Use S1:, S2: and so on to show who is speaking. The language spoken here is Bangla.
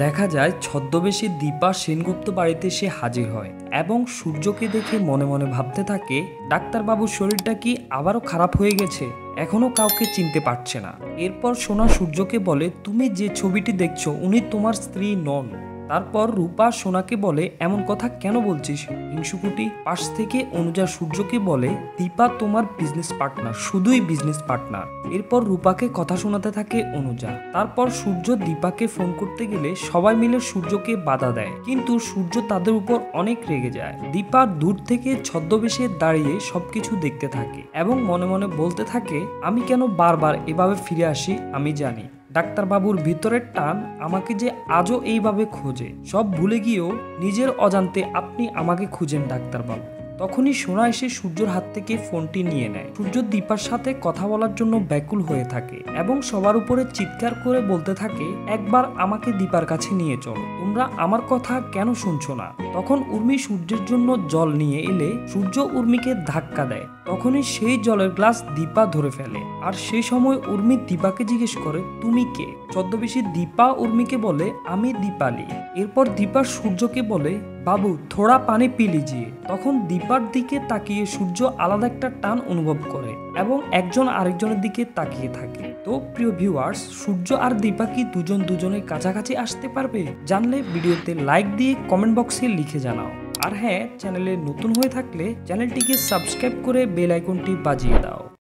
S1: দেখা যায় ছদ্মবেশী দীপা সেনগুপ্ত বাড়িতে সে হাজির হয় এবং সূর্যকে দেখে মনে মনে ভাবতে থাকে ডাক্তারবাবুর শরীরটা কি আবারও খারাপ হয়ে গেছে, এখনো কাউকে চিনতে পারছে না। এরপর সোনা সূর্যকে বলে, তুমি যে ছবিটি দেখছো উনি তোমার স্ত্রী নন। তারপর রূপা সোনাকে বলে, এমন কথা কেন বলছিস হিংসুকুটি। পাশ থেকে অনুজা সূর্যকে বলে, দীপা তোমার বিজনেস পার্টনার, শুধুই বিজনেস পার্টনার। এরপর রূপাকে কথা শোনাতে থাকে অনুজা। তারপর সূর্য দীপাকে ফোন করতে গেলে সবাই মিলে সূর্যকে বাধা দেয়, কিন্তু সূর্য তাদের উপর অনেক রেগে যায়। দীপা দূর থেকে ছদ্মবেশে দাঁড়িয়ে সবকিছু দেখতে থাকে এবং মনে মনে বলতে থাকে, আমি কেন বারবার এভাবে ফিরে আসি আমি জানি। ডাক্তারবাবুর ভিতরের টান আমাকে যে আজও এইভাবে খোঁজে, সব ভুলে গিয়েও নিজের অজান্তে আপনি আমাকে খুঁজেন ডাক্তারবাবু। তখনই সোনা এসে সূর্যর হাত থেকে ফোনটি নিয়ে নেয়। সূর্য দীপার সাথে কথা বলার জন্য ব্যাকুল হয়ে থাকে এবং সবার উপরে চিৎকার করে বলতে থাকে, একবার আমাকে দীপার কাছে নিয়ে চলো, তোমরা আমার কথা কেন শুনছো না। তখন উর্মি সূর্যের জন্য জল নিয়ে এলে সূর্য উর্মিকে ধাক্কা দেয়। তখনই সেই জলের গ্লাস দীপা ধরে ফেলে। আর সেই সময় উর্মি দীপাকে জিজ্ঞেস করে, তুমি কে। ছদ্মবেশী দীপা উর্মিকে বলে, আমি দীপালি। এরপর দীপা সূর্যকে বলে, বাবু থোড়া পানি পি লিজিয়ে। তখন দীপার দিকে তাকিয়ে সূর্য আলাদা একটা টান অনুভব করে এবং একজন আরেকজনের দিকে তাকিয়ে থাকে। তো প্রিয় ভিউয়ার্স, সূর্য আর দীপা কি দুজন দুজনের কাছাকাছি আসতে পারবে? জানলে ভিডিওতে লাইক দিয়ে কমেন্ট বক্সে লিখে জানাও। আর হ্যাঁ, চ্যানেলে নতুন হয়ে থাকলে চ্যানেলটিকে সাবস্ক্রাইব করে বেল আইকনটি বাজিয়ে দাও।